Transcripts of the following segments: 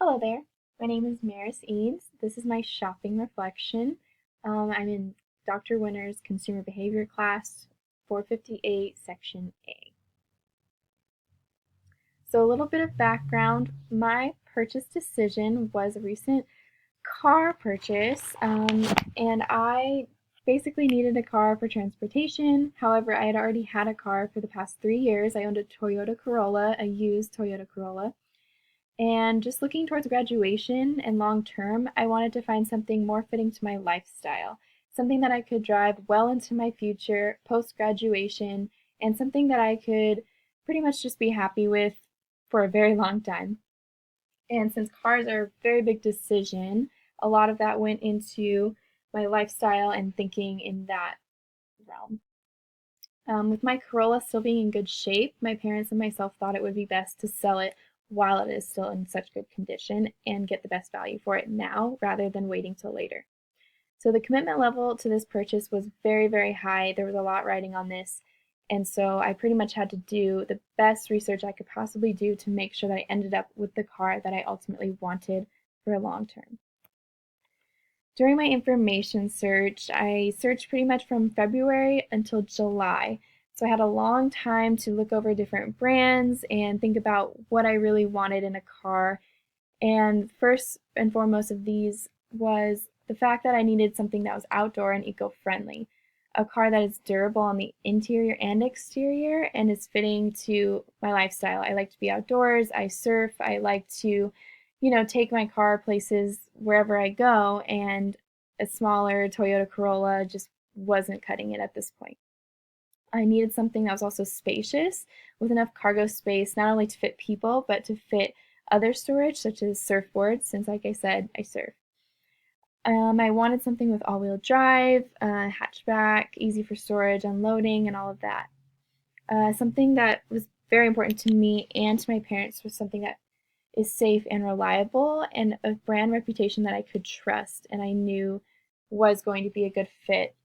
Hello there. My name is Maris Eanes. This is my shopping reflection. I'm in Dr. Winter's Consumer Behavior class 458, Section A. So, a little bit of background. My purchase decision was a recent car purchase, and I basically needed a car for transportation. However, I had already had a car for the past 3 years. I owned a Toyota Corolla, a used Toyota Corolla. And just looking towards graduation and long term, I wanted to find something more fitting to my lifestyle, something that I could drive well into my future post graduation, and something that I could pretty much just be happy with for a very long time. And since cars are a very big decision, a lot of that went into my lifestyle and thinking in that realm. With my Corolla still being in good shape, my parents and myself thought it would be best to sell it while it is still in such good condition and get the best value for it now rather than waiting till later. So the commitment level to this purchase was very, very high. There was a lot riding on this. And so I pretty much had to do the best research I could possibly do to make sure that I ended up with the car that I ultimately wanted for a long term. During my information search, I searched pretty much from February until July. So I had a long time to look over different brands and think about what I really wanted in a car. And first and foremost of these was the fact that I needed something that was outdoor and eco-friendly. A car that is durable on the interior and exterior and is fitting to my lifestyle. I like to be outdoors, I surf, I like to take my car places wherever I go, and a smaller Toyota Corolla just wasn't cutting it at this point. I needed something that was also spacious with enough cargo space, not only to fit people, but to fit other storage, such as surfboards, since, like I said, I surf. I wanted something with all-wheel drive, hatchback, easy for storage, unloading, and all of that. Something that was very important to me and to my parents was something that is safe and reliable and a brand reputation that I could trust and I knew was going to be a good fit.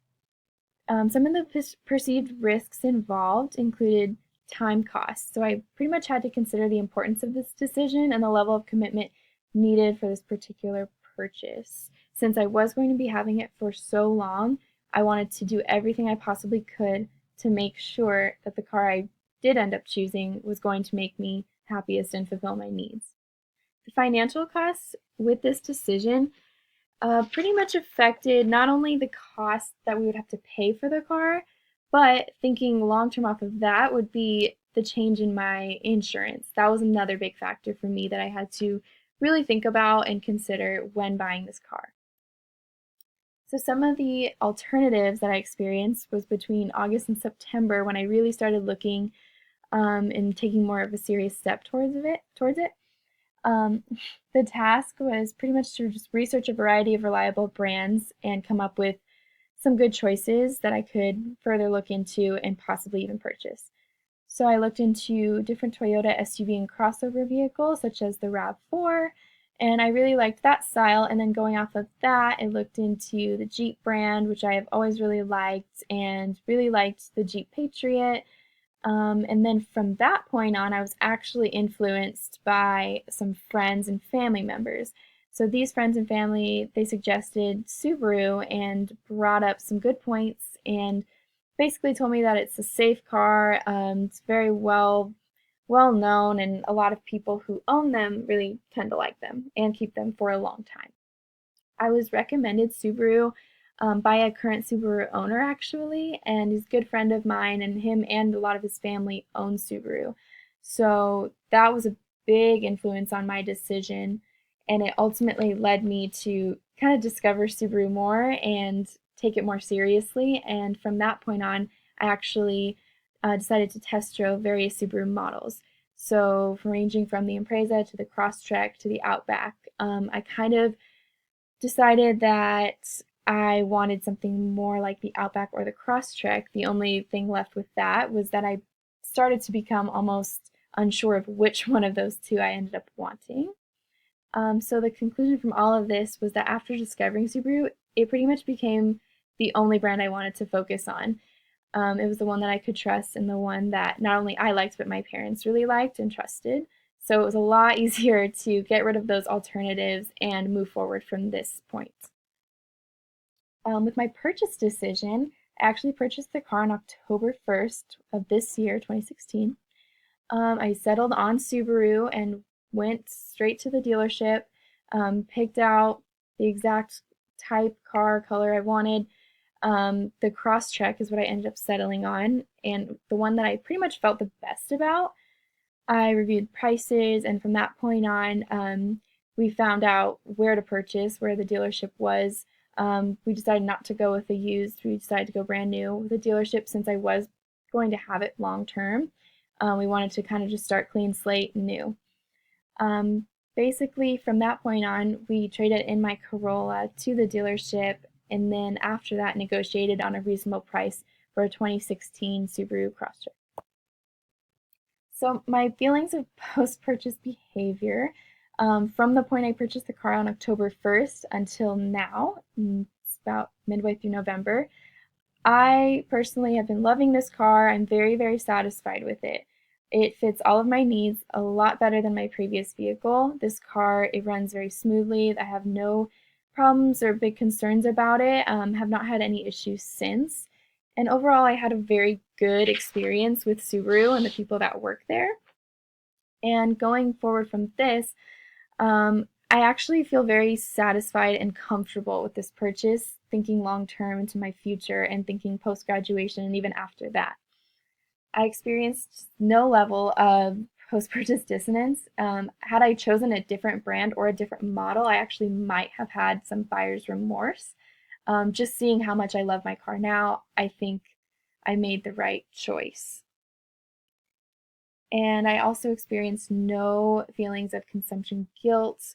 Some of the perceived risks involved included time costs. So I pretty much had to consider the importance of this decision and the level of commitment needed for this particular purchase. Since I was going to be having it for so long, I wanted to do everything I possibly could to make sure that the car I did end up choosing was going to make me happiest and fulfill my needs. The financial costs with this decision pretty much affected not only the cost that we would have to pay for the car, but thinking long term off of that would be the change in my insurance. That was another big factor for me that I had to really think about and consider when buying this car. So some of the alternatives that I experienced was between August and September when I really started looking and taking more of a serious step towards it. Um, the task was pretty much to just research a variety of reliable brands and come up with some good choices that I could further look into and possibly even purchase. So I looked into different Toyota SUV and crossover vehicles such as the RAV4, and I really liked that style. And then going off of that, I looked into the Jeep brand, which I have always really liked, and really liked the Jeep Patriot. And then from that point on, I was actually influenced by some friends and family members. So these friends and family, they suggested Subaru and brought up some good points and basically told me that it's a safe car. It's very well known, and a lot of people who own them really tend to like them and keep them for a long time. I was recommended Subaru by a current Subaru owner actually, and he's a good friend of mine, and him and a lot of his family own Subaru. So that was a big influence on my decision, and it ultimately led me to kind of discover Subaru more and take it more seriously. And from that point on, I actually decided to test drove various Subaru models. So ranging from the Impreza to the Crosstrek to the Outback, I kind of decided that I wanted something more like the Outback or the Crosstrek. The only thing left with that was that I started to become almost unsure of which one of those two I ended up wanting. So the conclusion from all of this was that after discovering Subaru, it pretty much became the only brand I wanted to focus on. It was the one that I could trust and the one that not only I liked, but my parents really liked and trusted. So it was a lot easier to get rid of those alternatives and move forward from this point. With my purchase decision, I actually purchased the car on October 1st of this year, 2016. I settled on Subaru and went straight to the dealership, picked out the exact type, car, color I wanted. The Crosstrek is what I ended up settling on, and the one that I pretty much felt the best about. I reviewed prices, and from that point on, we found out where to purchase, where the dealership was. We decided not to go with a used. We decided to go brand new with a dealership since I was going to have it long term. We wanted to kind of just start clean slate new. Um, Basically, from that point on, we traded in my Corolla to the dealership, and then after that, negotiated on a reasonable price for a 2016 Subaru Crosstrek. So my feelings of post-purchase behavior from the point I purchased the car on October 1st until now, it's about midway through November, I personally have been loving this car. I'm very, very satisfied with it. It fits all of my needs a lot better than my previous vehicle. This car, it runs very smoothly. I have no problems or big concerns about it. Have not had any issues since. And overall, I had a very good experience with Subaru and the people that work there. And going forward from this, I actually feel very satisfied and comfortable with this purchase, thinking long term into my future and thinking post graduation and even after that. I experienced no level of post purchase dissonance. Had I chosen a different brand or a different model, I actually might have had some buyer's remorse. Just seeing how much I love my car now, I think I made the right choice. And I also experienced no feelings of consumption guilt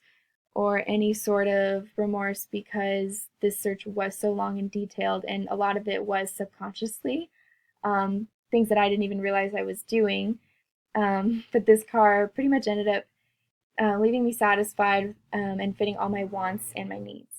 or any sort of remorse because this search was so long and detailed, and a lot of it was subconsciously things that I didn't even realize I was doing. But this car pretty much ended up leaving me satisfied and fitting all my wants and my needs.